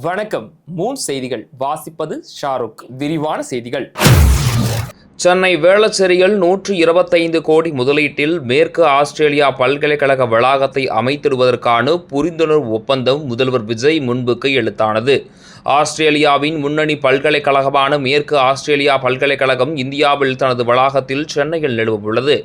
வணக்கம். மூன் செய்திகள் வாசிப்பது ஷாருக். விரிவான செய்திகள். சென்னை வேளச்சேரியில் 125 கோடி முதலீட்டில் மேற்கு ஆஸ்திரேலியா பல்கலைக்கழக வளாகத்தை அமைத்திடுவதற்கான புரிந்துணர்வு ஒப்பந்தம் முதல்வர் விஜய் முன்பு கையெழுத்தானது. ஆஸ்திரேலியாவின் முன்னணி பல்கலைக்கழகமான மேற்கு ஆஸ்திரேலியா பல்கலைக்கழகம் இந்தியாவில் தனது வளாகத்தில் சென்னையில் நிறுவவுள்ளது.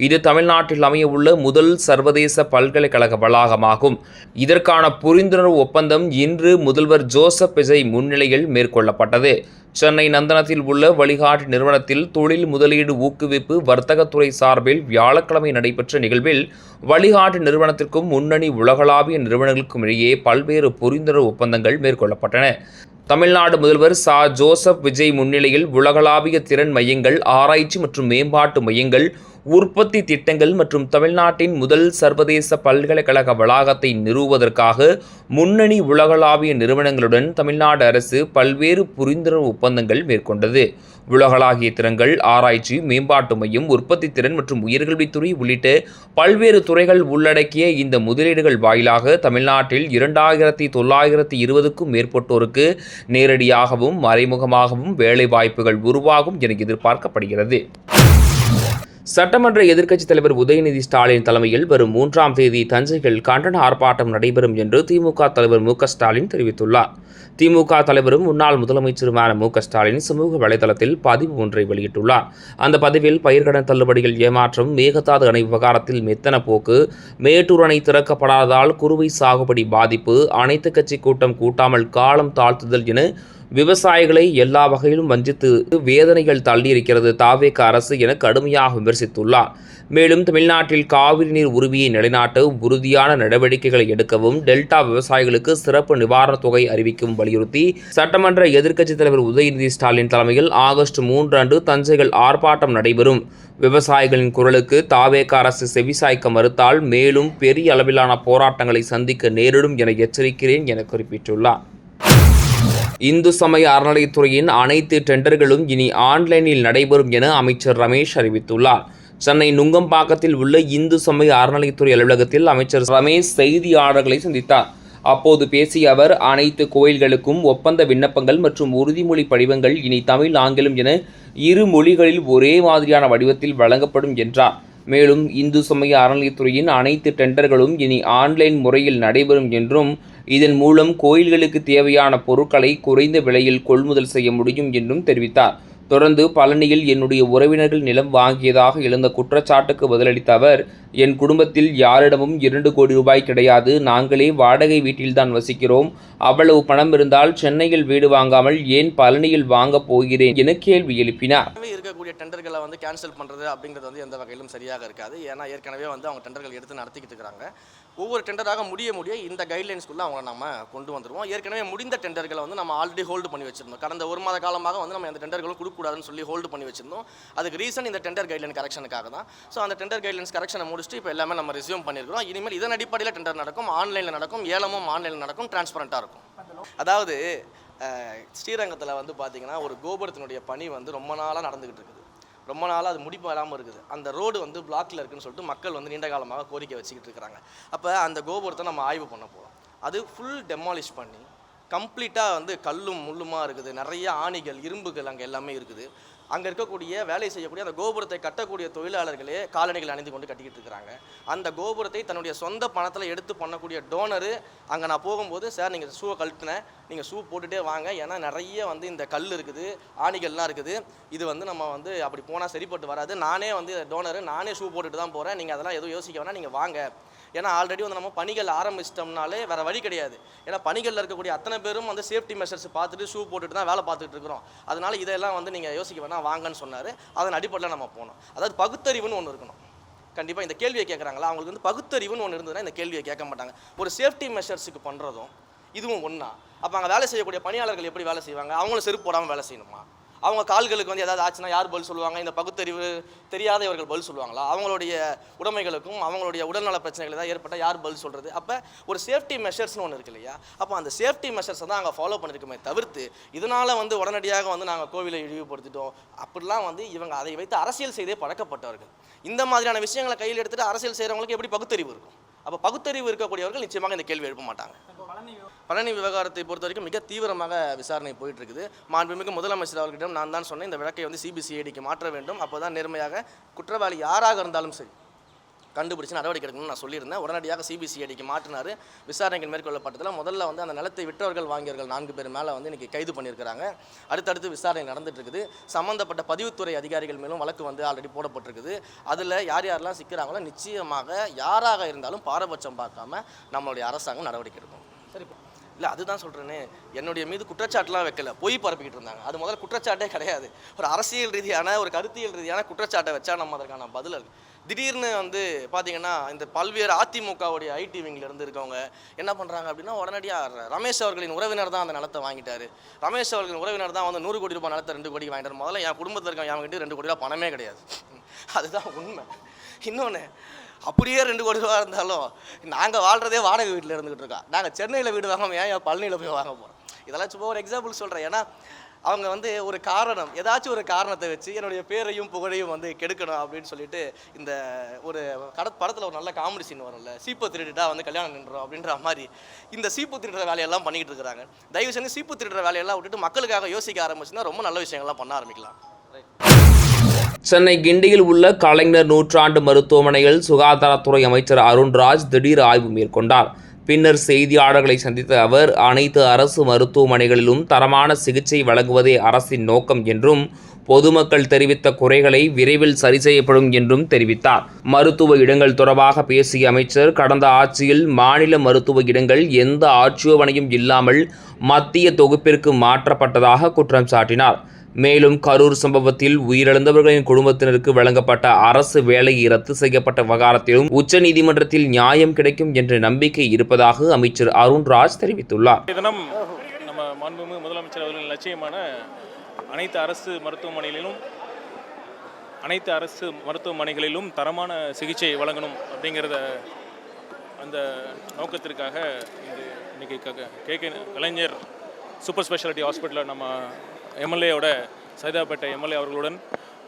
இது தமிழ்நாட்டில் அமையவுள்ள முதல் சர்வதேச பல்கலைக்கழக வளாகமாகும். இதற்கான புரிந்துணர்வு ஒப்பந்தம் இன்று முதல்வர் ஜோசப் விஜய் முன்னிலையில் மேற்கொள்ளப்பட்டது. சென்னை நந்தனத்தில் உள்ள வழிகாட்டி நிறுவனத்தில் தொழில் முதலீடு ஊக்குவிப்பு வர்த்தகத்துறை சார்பில் வியாழக்கிழமை நடைபெற்ற நிகழ்வில் வழிகாட்டி நிறுவனத்திற்கும் முன்னணி உலகளாவிய நிறுவனங்களுக்கும் இடையே பல்வேறு புரிந்துணர்வு ஒப்பந்தங்கள் மேற்கொள்ளப்பட்டன. தமிழ்நாடு முதல்வர் ஜோசப் விஜய் முன்னிலையில் உலகளாவிய திறன் மையங்கள், ஆராய்ச்சி மற்றும் மேம்பாட்டு மையங்கள், உற்பத்தி திட்டங்கள் மற்றும் தமிழ்நாட்டின் முதல் சர்வதேச பல்கலைக்கழக வளாகத்தை நிறுவுவதற்காக முன்னணி உலகளாவிய நிறுவனங்களுடன் தமிழ்நாடு அரசு பல்வேறு புரிந்துணர்வு ஒப்பந்தங்கள் மேற்கொண்டது. உலகளாவிய திறன்கள், ஆராய்ச்சி, மேம்பாட்டு மையம், உற்பத்தி திறன் மற்றும் உயர்கல்வித்துறை உள்ளிட்ட பல்வேறு துறைகள் உள்ளடக்கிய இந்த முதலீடுகள் வாயிலாக தமிழ்நாட்டில் 2920க்கும் மேற்பட்டோருக்கு நேரடியாகவும் மறைமுகமாகவும் வேலைவாய்ப்புகள் உருவாகும் என எதிர்பார்க்கப்படுகிறது. சட்டமன்ற எதிர்க்கட்சித் தலைவர் உதயநிதி ஸ்டாலின் தலைமையில் வரும் 3ஆம் தேதி தஞ்சையில் கண்டன ஆர்ப்பாட்டம் நடைபெறும் என்று திமுக தலைவர் மு க ஸ்டாலின் தெரிவித்துள்ளார். திமுக தலைவரும் முன்னாள் முதலமைச்சருமான மு க ஸ்டாலின் சமூக வலைதளத்தில் பதிவு ஒன்றை வெளியிட்டுள்ளார். அந்த பதிவில் பயிர்க்கடன் தள்ளுபடிகள் ஏமாற்றம், மேகதாது அணை விவகாரத்தில் மெத்தன போக்கு, மேட்டூர் அணை திறக்கப்படாததால் குறுவை சாகுபடி பாதிப்பு, அனைத்து கட்சி கூட்டம் கூட்டாமல் காலம் தாழ்த்துதல் என விவசாயிகளை எல்லா வகையிலும் வஞ்சித்து வேதனைகள் தள்ளியிருக்கிறது தாவேக அரசு என கடுமையாக விமர்சித்துள்ளார். மேலும் தமிழ்நாட்டில் காவிரி நீர் உரிமையை நிலைநாட்ட உறுதியான நடவடிக்கைகளை எடுக்கவும், டெல்டா விவசாயிகளுக்கு சிறப்பு நிவாரணத் தொகை அறிவிக்கவும் வலியுறுத்தி சட்டமன்ற எதிர்க்கட்சித் தலைவர் உதயநிதி ஸ்டாலின் தலைமையில் ஆகஸ்ட் 3 அன்று தஞ்சையில் ஆர்ப்பாட்டம் நடைபெறும். விவசாயிகளின் குரலுக்கு தாவேக அரசு செவிசாய்க்க மறுத்தால் மேலும் பெரிய அளவிலான போராட்டங்களை சந்திக்க நேரிடும் என எச்சரிக்கிறேன் என குறிப்பிட்டுள்ளார். இந்து சமய அறநிலையத்துறையின் அனைத்து டெண்டர்களும் இனி ஆன்லைனில் நடைபெறும் என அமைச்சர் ரமேஷ் அறிவித்துள்ளார். சென்னை நுங்கம்பாக்கத்தில் உள்ள இந்து சமய அறநிலையத்துறை அலுவலகத்தில் அமைச்சர் ரமேஷ் செய்தியாளர்களை சந்தித்தார். அப்போது பேசிய அவர், அனைத்து கோயில்களுக்கும் ஒப்பந்த விண்ணப்பங்கள் மற்றும் உறுதிமொழி படிவங்கள் இனி தமிழ், ஆங்கிலம் என இரு மொழிகளில் ஒரே மாதிரியான வடிவத்தில் வழங்கப்படும் என்றார். மேலும் இந்து சமய அறநிலையத்துறையின் அனைத்து டெண்டர்களும் இனி ஆன்லைன் முறையில் நடைபெறும் என்றும், இதன் மூலம் கோயில்களுக்கு தேவையான பொருட்களை குறைந்த விலையில் கொள்முதல் செய்ய முடியும் என்றும் தெரிவித்தார். தொடர்ந்து பழனியில் என்னுடைய உறவினர்கள் நிலம் வாங்கியதாக எழுந்த குற்றச்சாட்டுக்கு பதிலளித்த அவர், என் குடும்பத்தில் யாரிடமும் 2 கோடி ரூபாய் கிடையாது. நாங்களே வாடகை வீட்டில்தான் வசிக்கிறோம். அவ்வளவு பணம் இருந்தால் சென்னையில் வீடு வாங்காமல் ஏன் பழனியில் வாங்க போகிறேன் என கேள்வி எழுப்பினார். இருக்கக்கூடிய டெண்டர்களை கேன்சல் பண்ணுறது அப்படிங்கிறது எந்த வகையிலும் சரியாக இருக்காது. ஏன்னா ஏற்கனவே அவங்க டெண்டர்கள் எடுத்து நடத்திக்கிட்டு இருக்கிறாங்க. ஒவ்வொரு டெண்டராக முடிய இந்த கைட்லைன்ஸ்குள்ளே அவங்க நம்ம கொண்டு வந்துடுவோம். ஏற்கனவே முடிந்த டெண்டர்களை நம்ம ஆல்ரெடி ஹோல்டு பண்ணி வச்சிருந்தோம். கடந்த 1 மாத காலமாக நம்ம அந்த டெண்டர்களும் கொடுக்கக்கூடாதுன்னு சொல்லி ஹோல்டு பண்ணி வச்சிருந்தோம். அதுக்கு ரீசன் இந்த டெண்டர் கைட்லைன் கரெக்ஷனுக்காக தான். ஸோ அந்த டெண்டர் கைட்லைன்ஸ் கரெக்ஷனை முடிச்சுட்டு இப்போ எல்லாமே நம்ம ரெஸ்யூம் பண்ணியிருக்கிறோம். இனிமேல் இதன் அடிப்படையில் டெண்டர் நடக்கும், ஆன்லைனில் நடக்கும், ஏலமும் ஆன்லைனில் நடக்கும், டிரான்ஸ்பரண்ட்டாக இருக்கும். அதாவது ஸ்ரீரங்கத்தில் பார்த்தீங்கன்னா ஒரு கோபுரத்தினுடைய பணி ரொம்ப நாளாக நடந்துக்கிட்டு இருக்குது. ரொம்ப நாளாக அது முடிப்பு வராமல் இருக்குது. அந்த ரோடு பிளாக்கில் இருக்குதுன்னு சொல்லிட்டு மக்கள் நீண்ட காலமாக கோரிக்கை வச்சுக்கிட்டு இருக்கிறாங்க. அப்போ அந்த கோபுரத்தை நம்ம ஆய்வு பண்ண போகிறோம். அது ஃபுல் டெமாலிஷ் பண்ணி கம்ப்ளீட்டாக கல்லும் முள்ளுமாக இருக்குது. நிறைய ஆணிகள், இரும்புகள் அங்கே எல்லாமே இருக்குது. அங்கே இருக்கக்கூடிய வேலை செய்யக்கூடிய அந்த கோபுரத்தை கட்டக்கூடிய தொழிலாளர்களே காலணிகள் அணிந்து கொண்டு கட்டிக்கிட்டு இருக்கிறாங்க. அந்த கோபுரத்தை தன்னுடைய சொந்த பணத்தில் எடுத்து பண்ணக்கூடிய டோனரு அங்கே நான் போகும்போது, சார் நீங்கள் ஷூவை கழட்டினேன், நீங்கள் ஷூ போட்டுகிட்டே வாங்க, ஏன்னா நிறைய இந்த கல் இருக்குது, ஆணிகள்லாம் இருக்குது, இது நம்ம அப்படி போனால் சரிப்பட்டு வராது, நானே டோனரு நானே ஷூ போட்டுட்டு தான் போகிறேன், நீங்கள் அதெல்லாம் எதுவும் யோசிக்க வேணாம், நீங்கள் வாங்க. ஏன்னா ஆல்ரெடி நம்ம பணிகள் ஆரம்பிச்சிட்டோம்னாலே வேறு வழி கிடையாது. ஏன்னா பணிகளில் இருக்கக்கூடிய அத்தனை பேரும் சேஃப்டி மெஷர்ஸ் பார்த்துட்டு ஷூ போட்டுட்டு தான் வேலை பார்த்துட்டு இருக்கிறோம். அதனால் இதெல்லாம் நீங்கள் யோசிக்க வேணாம், வாங்கன்னு சொன்னார். அதன் அடிப்படையில் நம்ம போனோம். அதாவது பகுத்தறிவுன்னு ஒன்று இருக்கணும். கண்டிப்பாக இந்த கேள்வியை கேட்குறாங்களா, அவங்களுக்கு பகுத்தறிவுன்னு ஒன்று இருந்ததுன்னா இந்த கேள்வியை கேட்க மாட்டாங்க. ஒரு சேஃப்டி மெஷர்ஸுக்கு பண்ணுறதும் இதுவும் ஒன்றா? அப்போ அங்கே வேலை செய்யக்கூடிய பணியாளர்கள் எப்படி வேலை செய்வாங்க? அவங்களும் செருப்பு போடாமல் வேலை செய்யணுமா? அவங்க கால்களுக்கு ஏதாவது ஆச்சுன்னா யார் பதில் சொல்லுவாங்க? இந்த பகுத்தறிவு தெரியாதவர்கள் பதில் சொல்லுவாங்களா? அவங்களுடைய உடைமைகளுக்கும் அவங்களுடைய உடல்நல பிரச்சனைகள் ஏதாவது ஏற்பட்டால் யார் பதில் சொல்கிறது? அப்போ ஒரு சேஃப்டி மெஷர்ஸ்னு ஒன்று இருக்கு இல்லையா? அப்போ அந்த சேஃப்டி மெஷர்ஸை தான் அங்கே ஃபாலோ பண்ணியிருக்குமே தவிர்த்து, இதனால் உடனடியாக நாங்கள் கோவிலை இழிவுபடுத்திட்டோம் அப்படிலாம் இவங்க அதை வைத்து அரசியல் செய்தே பழக்கப்பட்டவர்கள். இந்த மாதிரியான விஷயங்களை கையில் எடுத்துகிட்டு அரசியல் செய்கிறவங்களுக்கு எப்படி பகுத்தறிவு இருக்கும்? அப்போ பகுத்தறிவு இருக்கக்கூடியவர்கள் நிச்சயமாக இந்த கேள்வி எழுப்ப மாட்டாங்க. பழனி விவகாரத்தை பொறுத்த வரைக்கும் மிக தீவிரமாக விசாரணை போயிட்டு இருக்குது. மாண்புமிகு முதலமைச்சர் அவர்களிடம் நான் தான் சொன்னேன், இந்த வழக்கை வந்து சிபிசிஐடிக்கு மாற்ற வேண்டும். அப்போ தான் நேர்மையாக குற்றவாளி யாராக இருந்தாலும் சரி கண்டுபிடிச்சு நடவடிக்கை எடுக்கணும்னு நான் சொல்லியிருந்தேன். உடனடியாக சிபிசிஐடிக்கு மாற்றினார். விசாரணைகள் மேற்கொள்ளப்பட்டதில் முதல்ல வந்து அந்த நிலத்தை விற்றவர்கள் வாங்கியவர்கள் 4 பேர் மேலே வந்து இன்றைக்கி கைது பண்ணியிருக்கிறாங்க. அடுத்தடுத்து விசாரணை நடந்துட்டு இருக்குது. சம்மந்தப்பட்ட பதிவுத்துறை அதிகாரிகள் மேலும் வழக்கு வந்து ஆல்ரெடி போடப்பட்டிருக்குது. அதில் யார் யாரெல்லாம் சிக்கிறாங்களோ நிச்சயமாக யாராக இருந்தாலும் பாரபட்சம் பார்க்காம நம்மளுடைய அரசாங்கம் நடவடிக்கை எடுக்கும். சரி, இல்லை அதுதான் சொல்கிறேன்னு, என்னுடைய மீது குற்றச்சாட்டுலாம் வைக்கல, பொய் பரப்பிக்கிட்டு இருந்தாங்க. அது முதல்ல குற்றச்சாட்டே கிடையாது. ஒரு அரசியல் ரீதியான ஒரு கருத்தியல் ரீதியான குற்றச்சாட்டை வச்சா நம்ம அதற்கான பதில் திடீர்னு வந்து பார்த்தீங்கன்னா இந்த பல்வேறு அதிமுகவுடைய ஐடி விங்கிலேருந்து இருக்கவங்க என்ன பண்ணுறாங்க அப்படின்னா, உடனடியாக ரமேஷ் அவர்களின் உறவினர் தான் அந்த நிலத்தை வாங்கிட்டாரு, ரமேஷ் அவர்களின் உறவினர் தான் வந்து 100 கோடி ரூபாய் நிலத்தை 2 கோடி வாங்கிட்டார். முதல்ல என் குடும்பத்தில் இருக்க என் 2 கோடி ரூபா பணமே கிடையாது. அதுதான் உண்மை. இன்னொன்று, அப்படியே 2 கோடி ரூபா இருந்தாலும் நாங்கள் வாழ்கிறதே வாடகை வீட்டில் இருந்துகிட்டு இருக்கோம். நாங்கள் சென்னையில் வீடு வாங்காமல் ஏன் பழனியில் போய் வாங்க போகிறோம்? இதெல்லாம் சும்மா ஒரு எக்ஸாம்பிள் சொல்கிறேன். ஏன்னா அவங்க வந்து ஒரு காரணம், ஏதாச்சும் ஒரு காரணத்தை வச்சு என்னுடைய பேரையும் புகழையும் வந்து கெடுக்கணும் அப்படின்னு சொல்லிட்டு இந்த ஒரு படத்தில் ஒரு நல்ல காமெடி சீன் வரும்ல, சீப்பு திருடிட்டா வந்து கல்யாணம் நின்றோம் அப்படின்ற மாதிரி இந்த சீப்பு திருடுற வேலையெல்லாம் பண்ணிக்கிட்டு இருக்கிறாங்க. தயவு செஞ்சு சீப்பு திருடுற வேலையெல்லாம் விட்டுட்டு மக்களுக்காக யோசிக்க ஆரம்பிச்சுன்னா ரொம்ப நல்ல விஷயங்கள்லாம் பண்ண ஆரம்பிக்கலாம். சென்னை கிண்டியில் உள்ள கலைஞர் நூற்றாண்டு மருத்துவமனையில் சுகாதாரத்துறை அமைச்சர் அருண்ராஜ் திடீர் ஆய்வு மேற்கொண்டார். பின்னர் செய்தியாளர்களை சந்தித்த அவர், அனைத்து அரசு மருத்துவமனைகளிலும் தரமான சிகிச்சை வழங்குவதே அரசின் நோக்கம் என்றும், பொதுமக்கள் தெரிவித்த குறைகளை விரைவில் சரி செய்யப்படும் என்றும் தெரிவித்தார். மருத்துவ இடங்கள் தொடர்பாக பேசிய அமைச்சர், கடந்த ஆட்சியில் மாநில மருத்துவ இடங்கள் எந்த ஆட்சேபனையும் இல்லாமல் மத்திய தொகுப்பிற்கு மாற்றப்பட்டதாக குற்றம் சாட்டினார். மேலும் கரூர் சம்பவத்தில் உயிரிழந்தவர்களின் குடும்பத்தினருக்கு வழங்கப்பட்ட அரசு வேலையை ரத்து செய்யப்பட்ட விவகாரத்திலும் உச்சநீதிமன்றத்தில் நியாயம் கிடைக்கும் என்ற நம்பிக்கை இருப்பதாக அமைச்சர் அருண்ராஜ் தெரிவித்துள்ளார். தினம் நம்ம மாண்புமிகு முதலமைச்சர் அவர்களின் லட்சியமான அனைத்து அரசு மருத்துவமனைகளிலும் தரமான சிகிச்சை வழங்கணும் அப்படிங்கிறத அந்த நோக்கத்திற்காக இன்னைக்கு கலைஞர் சூப்பர் ஸ்பெஷாலிட்டி ஹாஸ்பிட்டலில் நம்ம எம்எல்ஏவோட சைதாப்பேட்டை எம்எல்ஏ அவர்களுடன்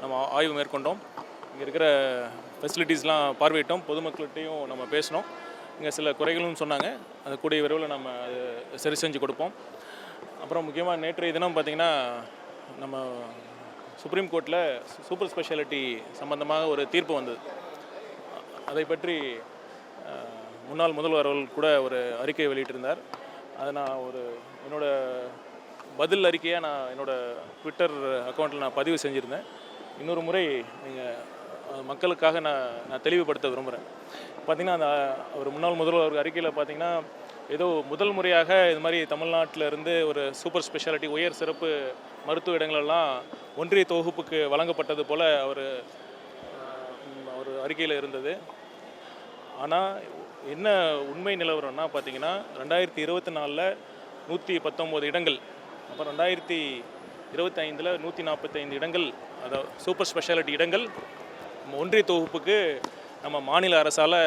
நம்ம ஆய்வு மேற்கொண்டோம். இங்கே இருக்கிற ஃபெசிலிட்டிஸ்லாம் பார்வையிட்டோம். பொதுமக்கள்கிட்டையும் நம்ம பேசினோம். இங்கே சில குறைகளும் சொன்னாங்க. அது கூடிய விரைவில் நம்ம அது சரி செஞ்சு கொடுப்போம். அப்புறம் முக்கியமாக நேற்றைய தினம் பார்த்திங்கன்னா நம்ம சுப்ரீம் கோர்ட்டில் சூப்பர் ஸ்பெஷாலிட்டி சம்பந்தமாக ஒரு தீர்ப்பு வந்தது. அதை பற்றி முன்னாள் முதல்வர் அவர்கள் கூட ஒரு அறிக்கை வெளியிட்டிருந்தார். அதை நான் என்னோடய பதில் அறிக்கையாக நான் என்னோடய ட்விட்டர் அக்கௌண்ட்டில் நான் பதிவு செஞ்சுருந்தேன். இன்னொரு முறை நீங்கள் மக்களுக்காக நான் தெளிவுபடுத்த விரும்புகிறேன். பார்த்திங்கன்னா அந்த ஒரு முன்னாள் முதல்வர் அறிக்கையில் பார்த்திங்கன்னா ஏதோ முதல் முறையாக இது மாதிரி தமிழ்நாட்டில் இருந்து ஒரு சூப்பர் ஸ்பெஷாலிட்டி உயர் சிறப்பு மருத்துவ இடங்களெல்லாம் ஒன்றிய தொகுப்புக்கு வழங்கப்பட்டது போல் ஒரு அறிக்கையில் இருந்தது. ஆனால் என்ன உண்மை நிலவரம்னா பார்த்திங்கன்னா 2024 119 இடங்கள், அப்புறம் 2025 145 இடங்கள், அதாவது சூப்பர் ஸ்பெஷாலிட்டி இடங்கள் ஒன்றிய தொகுப்புக்கு நம்ம மாநில அரசால்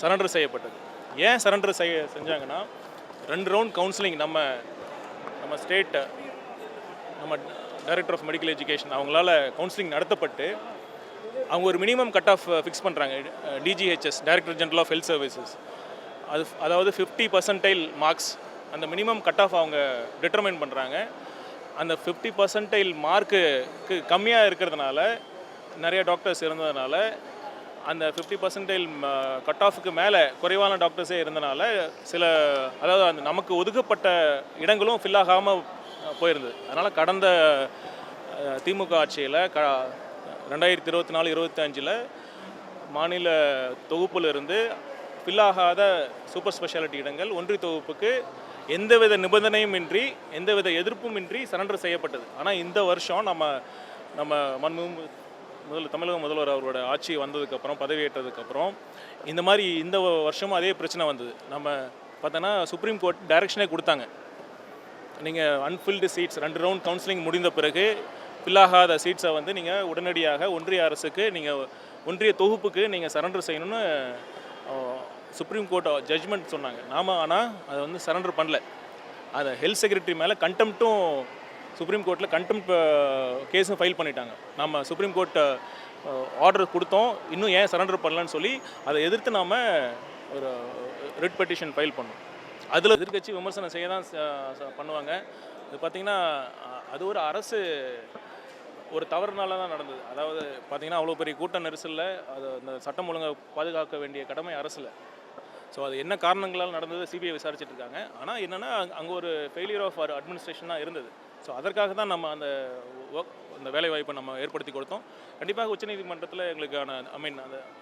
சரண்டர் செய்யப்பட்டது. ஏன் சரண்டர் செஞ்சாங்கன்னா 2 ரவுண்ட் கவுன்சிலிங் நம்ம ஸ்டேட் நம்ம டைரக்டர் ஆஃப் மெடிக்கல் எஜுகேஷன் அவங்களால கவுன்சிலிங் நடத்தப்பட்டு அவங்க ஒரு மினிமம் கட் ஆஃப் ஃபிக்ஸ் பண்ணுறாங்க. DGHS director general of health services அதாவது 50% மார்க்ஸ் அந்த மினிமம் கட் ஆஃப் அவங்க டிட்டர்மைன் பண்ணுறாங்க. அந்த 50% மார்க்குக்கு கம்மியாக இருக்கிறதுனால நிறைய டாக்டர்ஸ் இருந்ததுனால அந்த 50% கட் ஆஃபுக்கு மேலே குறைவான டாக்டர்ஸே இருந்தனால அதாவது அந்த நமக்கு ஒதுக்கப்பட்ட இடங்களும் ஃபில் ஆகாமல் போயிருந்தது. அதனால் கடந்த திமுக ஆட்சியில் 2024-25 மாநில தொகுப்பிலிருந்து ஃபில் ஆகாத சூப்பர் ஸ்பெஷாலிட்டி இடங்கள் ஒன்றிய தொகுப்புக்கு எந்தவித நிபந்தனையும் இன்றி எந்தவித எதிர்ப்பும் இன்றி சரண்டர் செய்யப்பட்டது. ஆனால் இந்த வருஷம் நம்ம தமிழக முதல்வர் அவரோட ஆட்சி வந்ததுக்கப்புறம் பதவியேற்றதுக்கப்புறம் இந்த வருஷமும் அதே பிரச்சனை வந்தது. நம்ம பார்த்தோன்னா சுப்ரீம் கோர்ட் டைரக்ஷனே கொடுத்தாங்க, நீங்கள் அன்ஃபில்டு சீட்ஸ் 2 ரவுண்ட் கவுன்சிலிங் முடிந்த பிறகு ஃபில் ஆகாத சீட்ஸை வந்து நீங்கள் உடனடியாக ஒன்றிய அரசுக்கு ஒன்றிய தொகுப்புக்கு நீங்கள் சரண்டர் செய்யணும்னு சுப்ரீம் கோர்ட் ஜட்ஜ்மெண்ட் சொன்னாங்க. ஆனால் அதை வந்து சரண்டர் பண்ணல. அதை ஹெல்த் செக்ரட்டரி மேலே கண்டெம்ட்டும் சுப்ரீம் கோர்ட்டில் கண்டெம்ட் கேஸும் ஃபைல் பண்ணிட்டாங்க. நம்ம சுப்ரீம் கோர்ட் ஆர்டர் கொடுத்தோம், இன்னும் ஏன் சரண்டர் பண்ணலன்னு சொல்லி அதை எதிர்த்து நாம் ஒரு ரிட் பெட்டிஷன் ஃபைல் பண்ணோம். அதில் எதிர்க்கட்சி விமர்சனம் செய்ய தான் பண்ணுவாங்க. இது பார்த்திங்கன்னா அது ஒரு அரசு ஒரு தவறுனால தான் நடந்தது. அதாவது பார்த்திங்கன்னா அவ்வளோ பெரிய கூட்ட நெரிசலில் அது அந்த சட்டம் ஒழுங்கை பாதுகாக்க வேண்டிய கடமை அரசில். ஸோ அது என்ன காரணங்களால் நடந்தது சிபிஐ விசாரிச்சுட்டு இருக்காங்க. ஆனால் என்னென்னா அங்கே ஒரு ஃபெயிலியர் ஆஃப் அவர் அட்மினிஸ்ட்ரேஷனாக இருந்தது. ஸோ அதற்காக தான் நம்ம அந்த வேலைவாய்ப்பை நம்ம ஏற்படுத்தி கொடுத்தோம். கண்டிப்பாக உச்சநீதிமன்றத்தில் எங்களுக்கான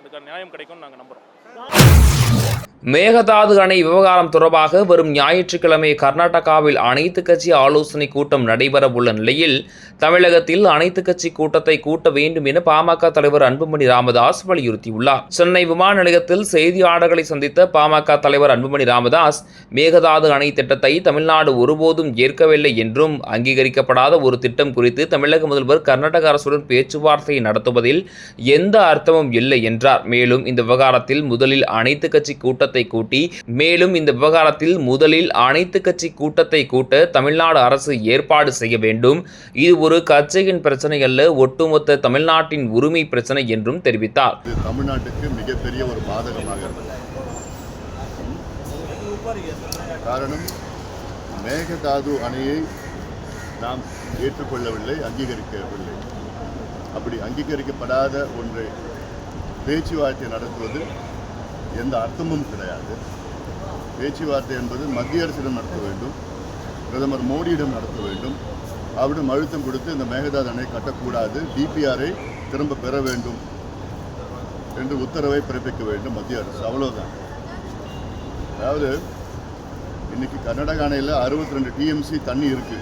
அதுக்கான நியாயம் கிடைக்கும்னு நாங்கள் நம்புகிறோம். மேகதாது அணை விவகாரம் தொடர்பாக வரும் ஞாயிற்றுக்கிழமை கர்நாடகாவில் அனைத்து கட்சி ஆலோசனை கூட்டம் நடைபெறவுள்ள நிலையில் தமிழகத்தில் அனைத்து கட்சி கூட்டத்தை கூட்ட வேண்டும் என பாமக தலைவர் அன்புமணி ராமதாஸ் வலியுறுத்தியுள்ளார். சென்னை விமான நிலையத்தில் செய்தியாளர்களை சந்தித்த பாமக தலைவர் அன்புமணி ராமதாஸ் மேகதாது அணை திட்டத்தை தமிழ்நாடு ஒருபோதும் ஏற்கவில்லை என்றும் அங்கீகரிக்கப்படாத ஒரு திட்டம் குறித்து தமிழக முதல்வர் கர்நாடக அரசுடன் பேச்சுவார்த்தை நடத்துவதில் எந்த அர்த்தமும் இல்லை என்றார். மேலும் இந்த விவகாரத்தில் முதலில் அனைத்து கட்சி கூட்டத்தை கூட்ட தமிழ்நாடு அரசு ஏற்பாடு செய்ய வேண்டும். இது ஒரு கட்சியின் பிரச்சனை அல்ல, ஒட்டுமொத்த தமிழ்நாட்டின் உரிமை பிரச்சனை என்றும் தெரிவித்தார். தமிழ்நாட்டுக்கு மிகப்பெரிய ஒரு பாதகமாக இருந்தது. காரணம், மேகதாது அணையை நாம் ஏற்றுக்கொள்ளவில்லை, அங்கீகரிக்கவில்லை. அப்படி அங்கீகரிக்கப்படாத ஒன்றை பேச்சுவார்த்தை நடத்துவது எந்த அர்த்தமும் கிடையாது. பேச்சுவார்த்தை என்பது மத்திய அரசிடம் நடத்த வேண்டும், பிரதமர் மோடியிடம் நடத்த வேண்டும். அவரிடம் அழுத்தம் கொடுத்து இந்த மேகதாது அணை கட்டக்கூடாது, டிபிஆரை திரும்ப பெற வேண்டும் என்று உத்தரவை பிறப்பிக்க வேண்டும் மத்திய அரசு. அவ்வளவுதான். அதாவது இன்னைக்கு கர்நாடக அணையில் 62 டிஎம்சி தண்ணி இருக்கு.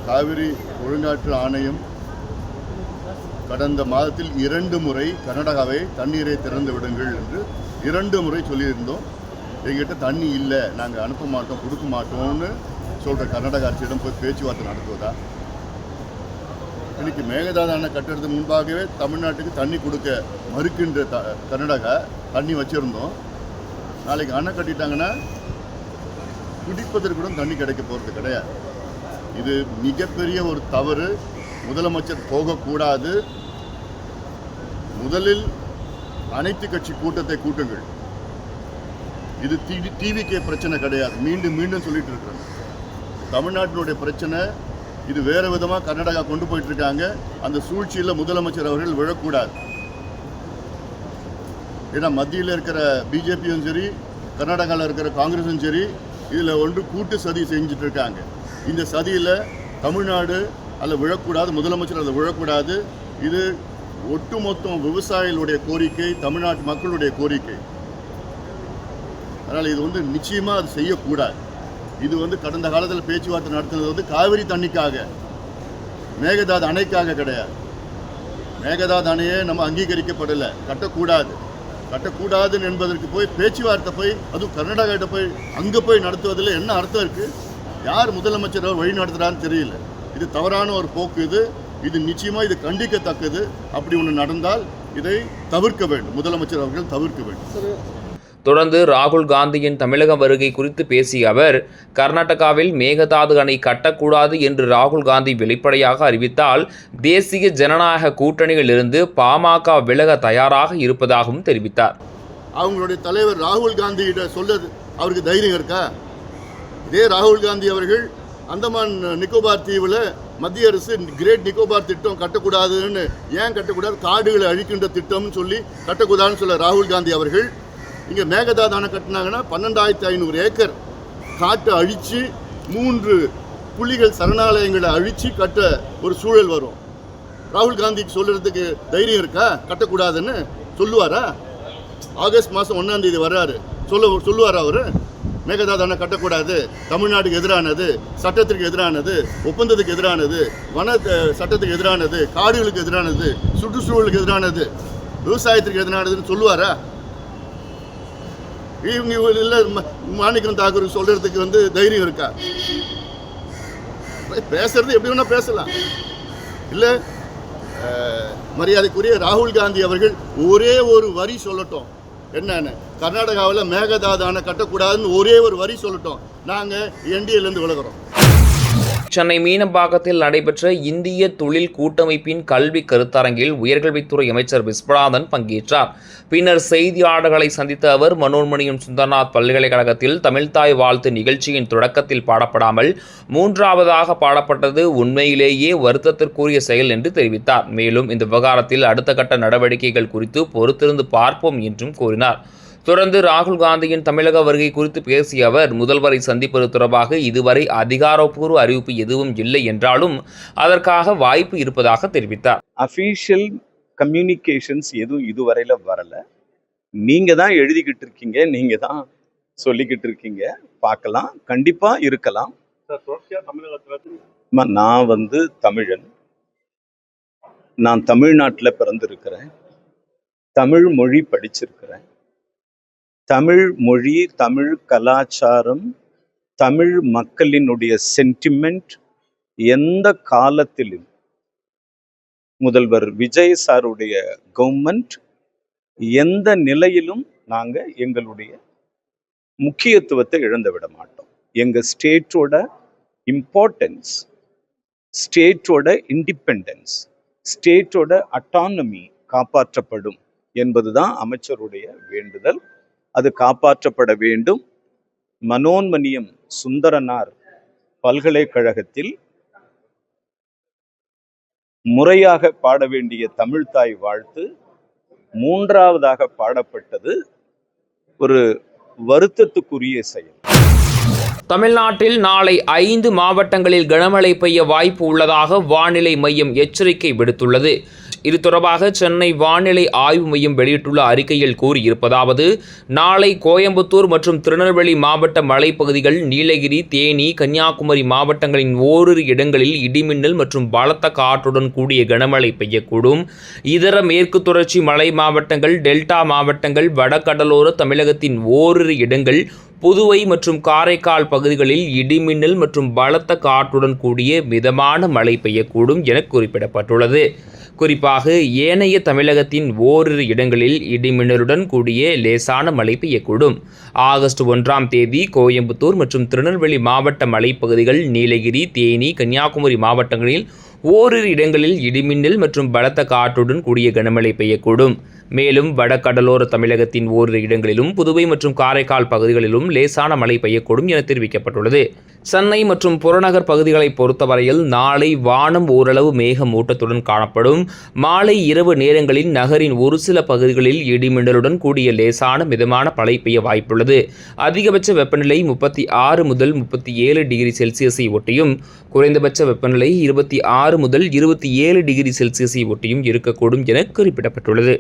காவிரி ஒழுங்காற்று ஆணையம் கடந்த மாதத்தில் 2 முறை கர்நாடகாவை தண்ணீரை திறந்து விடுங்கள் என்று 2 முறை சொல்லியிருந்தோம். எங்கிட்ட தண்ணி இல்லை, நாங்கள் அனுப்ப மாட்டோம், கொடுக்க மாட்டோம்னு சொல்கிற கர்நாடக அரசிடம் போய் பேச்சுவார்த்தை நடத்துவதா? இன்னைக்கு மேகதாது அணை கட்டுறதுக்கு முன்பாகவே தமிழ்நாட்டுக்கு தண்ணி கொடுக்க மறுக்கின்ற கர்நாடகா தண்ணி வச்சுருந்தோம். நாளைக்கு அணை கட்டிட்டாங்கன்னா குடிப்பதற்கு கூட தண்ணி கிடைக்க போகிறது கிடையாது. இது மிகப்பெரிய ஒரு தவறு. முதலமைச்சர் போகக்கூடாது. முதலில் அனைத்து கட்சி கூட்டத்தை கூட்டுங்கள். இது டிவிகே பிரச்சனை கிடையாது. மீண்டும் மீண்டும் சொல்லிட்டு இருக்கிறாங்க. தமிழ்நாட்டினுடைய பிரச்சனை இது வேற விதமாக கர்நாடகா கொண்டு போயிட்டு இருக்காங்க. அந்த சூழ்ச்சியில் முதலமைச்சர் அவர்கள் விழக்கூடாது. ஏன்னா மத்தியில் இருக்கிற பிஜேபியும் சரி, கர்நாடகாவில் இருக்கிற காங்கிரஸும் சரி, இதில் ஒன்று கூட்டு சதி செஞ்சுட்டு இருக்காங்க. இந்த சதியில் தமிழ்நாடு அதில் விழக்கூடாது, முதலமைச்சர் அதில் விழக்கூடாது. இது ஒட்டுமொத்த விவசாயிகளுடைய கோரிக்கை, தமிழ்நாட்டு மக்களுடைய கோரிக்கை. அதனால் இது நிச்சயமாக அது செய்யக்கூடாது. இது கடந்த காலத்தில் பேச்சுவார்த்தை நடத்துனது காவிரி தண்ணிக்காக, மேகதாது அணைக்காக கிடையாது. மேகதாது அணையே நம்ம அங்கீகரிக்கப்படலை, கட்டக்கூடாது என்பதற்கு போய் பேச்சுவார்த்தை போய் அதுவும் கர்நாடகாட்ட போய் அங்கே போய் நடத்துவதில் என்ன அர்த்தம் இருக்குது? யார் முதலமைச்சர் வழி நடத்துகிறான்னு தெரியல. இது தவறான ஒரு போக்கு. இது நிச்சயமாக இது கண்டிக்கத்தக்கது. அப்படி ஒன்று நடந்தால் இதை தவிர்க்க வேண்டும், முதலமைச்சர் அவர்கள் தவிர்க்க வேண்டும். தொடர்ந்து ராகுல் காந்தியின் தமிழக வருகை குறித்து பேசிய அவர், கர்நாடகாவில் மேகதாது அணை கட்டக்கூடாது என்று ராகுல் காந்தி வெளிப்படையாக அறிவித்தால் தேசிய ஜனநாயக கூட்டணியில் இருந்து பாமக விலக தயாராக இருப்பதாகவும் தெரிவித்தார். அவங்களுடைய தலைவர் ராகுல் காந்தியிட சொல்றது அவருக்கு தைரியம் இருக்கா? இதே ராகுல் காந்தி அவர்கள் அந்தமான் நிக்கோபார் தீவில் மத்திய அரசு கிரேட் நிக்கோபார் திட்டம் கட்டக்கூடாதுன்னு, ஏன் கட்டக்கூடாது, காடுகளை அழிக்கின்ற திட்டம்னு சொல்லி கட்டக்கூடாதுன்னு சொல்ல ராகுல் காந்தி அவர்கள் இங்கே மேகதாது அணை கட்டினாங்கன்னா 12,500 ஏக்கர் காட்டை அழித்து 3 புலிகள் சரணாலயங்களை அழித்து கட்ட ஒரு சூழல் வரும். ராகுல் காந்திக்கு சொல்கிறதுக்கு தைரியம் இருக்கா? கட்டக்கூடாதுன்னு சொல்லுவாரா? ஆகஸ்ட் மாதம் 1ஆம் தேதி வர்றாரு, சொல்லுவாரா அவர்? மேகதாது அணை கட்டக்கூடாது, தமிழ்நாட்டுக்கு எதிரானது, சட்டத்திற்கு எதிரானது, ஒப்பந்தத்துக்கு எதிரானது, வன சட்டத்துக்கு எதிரானது, காடுகளுக்கு எதிரானது, சுற்றுச்சூழலுக்கு எதிரானது, விவசாயத்திற்கு எதிரானதுன்னு சொல்லுவாரா? இவங்க இல்லை மாணிக்கம் தாக்கூர் சொல்கிறதுக்கு தைரியம் இருக்கா? பேசுறது எப்படி வேணால் பேசலாம். இல்லை மரியாதைக்குரிய ராகுல் காந்தி அவர்கள் ஒரே ஒரு வரி சொல்லட்டும். என்னன்னு, கர்நாடகாவில் மேகதாது அணை கட்டக்கூடாதுன்னு ஒரே ஒரு வரி சொல்லட்டும், நாங்கள் என்டிஏலேருந்து விலகிறோம். சென்னை மீனம்பாக்கத்தில் நடைபெற்ற இந்திய தொழில் கூட்டமைப்பின் கல்வி கருத்தரங்கில் உயர்கல்வித்துறை அமைச்சர் விஸ்வநாதன் பங்கேற்றார். பின்னர் செய்தியாளர்களை சந்தித்த அவர், மனோன்மணியம் சுந்தரநாத் பல்கலைக்கழகத்தில் தமிழ்தாய் வாழ்த்து நிகழ்ச்சியின் தொடக்கத்தில் பாடப்படாமல் 3ஆவதாக பாடப்பட்டது உண்மையிலேயே வருத்தத்திற்குரிய செயல் என்று தெரிவித்தார். மேலும் இந்த விவகாரத்தில் அடுத்த கட்ட நடவடிக்கைகள் குறித்து பொறுத்திருந்து பார்ப்போம் என்றும் கூறினார். தொடர்ந்து ராகுல் காந்தியின் தமிழக வருகை குறித்து பேசிய அவர், முதல்வரை சந்திப்பது தொடர்பாக இதுவரை அதிகாரப்பூர்வ அறிவிப்பு எதுவும் இல்லை என்றாலும் அதற்காக வாய்ப்பு இருப்பதாக தெரிவித்தார். அஃபீஷியல் கம்யூனிகேஷன்ஸ் எதுவும் இதுவரையில வரல. நீங்க தான் எழுதிக்கிட்டு இருக்கீங்க, நீங்க தான் சொல்லிக்கிட்டு இருக்கீங்க. பார்க்கலாம், கண்டிப்பா இருக்கலாம். நான் தமிழன், நான் தமிழ்நாட்டில் பிறந்திருக்கிறேன், தமிழ் மொழி படிச்சிருக்கிறேன். தமிழ் மொழி, தமிழ் கலாச்சாரம், தமிழ் மக்களினுடைய சென்டிமெண்ட் எந்த காலத்திலும் முதல்வர் விஜய் சாருடைய கவர்மெண்ட் எந்த நிலையிலும் நாங்கள் எங்களுடைய முக்கியத்துவத்தை இழந்து விட மாட்டோம். எங்கள் ஸ்டேட்டோட இம்பார்ட்டன்ஸ், ஸ்டேட்டோட இண்டிபெண்டன்ஸ், ஸ்டேட்டோட அட்டானமி காப்பாற்றப்படும் என்பதுதான் அமைச்சருடைய வேண்டுதல். அது காப்பாற்றப்பட வேண்டும். மனோன்மணியம் சுந்தரனார் பல்கலைக்கழகத்தில் முறையாக பாட வேண்டிய தமிழ்தாய் வாழ்த்து 3ஆவதாக பாடப்பட்டது ஒரு வருத்தத்துக்குரிய செயல். தமிழ்நாட்டில் நாளை 5 மாவட்டங்களில் கனமழை பெய்ய வாய்ப்பு உள்ளதாக வானிலை மையம் எச்சரிக்கை விடுத்துள்ளது. இது தொடர்பாக சென்னை வானிலை ஆய்வு மையம் வெளியிட்டுள்ள அறிக்கையில் கூறியிருப்பதாவது, நாளை கோயம்புத்தூர் மற்றும் திருநெல்வேலி மாவட்ட மலைப்பகுதிகள், நீலகிரி, தேனி, கன்னியாகுமரி மாவட்டங்களின் ஓரிரு இடங்களில் இடிமின்னல் மற்றும் பலத்த காற்றுடன் கூடிய கனமழை பெய்யக்கூடும். இதர மேற்கு தொடர்ச்சி மலை மாவட்டங்கள், டெல்டா மாவட்டங்கள், வடகடலோர தமிழகத்தின் ஓரிரு இடங்கள், புதுவை மற்றும் காரைக்கால் பகுதிகளில் இடிமின்னல் மற்றும் பலத்த காற்றுடன் கூடிய மிதமான மழை பெய்யக்கூடும் என குறிப்பிடப்பட்டுள்ளது. குறிப்பாக ஏனைய தமிழகத்தின் ஓரிரு இடங்களில் இடிமின்னலுடன் கூடிய லேசான மழை பெய்யக்கூடும். ஆகஸ்ட் 1ஆம் தேதி கோயம்புத்தூர் மற்றும் திருநெல்வேலி மாவட்ட மலைப்பகுதிகள், நீலகிரி, தேனி, கன்னியாகுமரி மாவட்டங்களில் ஓரிரு இடங்களில் இடிமின்னல் மற்றும் பலத்த காற்றுடன் கூடிய கனமழை பெய்யக்கூடும். மேலும் வடகடலோர தமிழகத்தின் ஓரிரு இடங்களிலும் புதுவை மற்றும் காரைக்கால் பகுதிகளிலும் லேசான மழை பெய்யக்கூடும் என தெரிவிக்கப்பட்டுள்ளது. சென்னை மற்றும் புறநகர் பகுதிகளை பொறுத்தவரையில் நாளை வானம் ஓரளவு மேகமூட்டத்துடன் காணப்படும். மாலை இரவு நேரங்களில் நகரின் ஒரு சில பகுதிகளில் இடிமின்னலுடன் கூடிய லேசான மிதமான மழை பெய்ய வாய்ப்புள்ளது. அதிகபட்ச வெப்பநிலை 36 முதல் 37 டிகிரி செல்சியஸை ஒட்டியும், குறைந்தபட்ச வெப்பநிலை 26 முதல் 27 டிகிரி செல்சியஸை ஒட்டியும் இருக்கக்கூடும் என குறிப்பிடப்பட்டுள்ளது.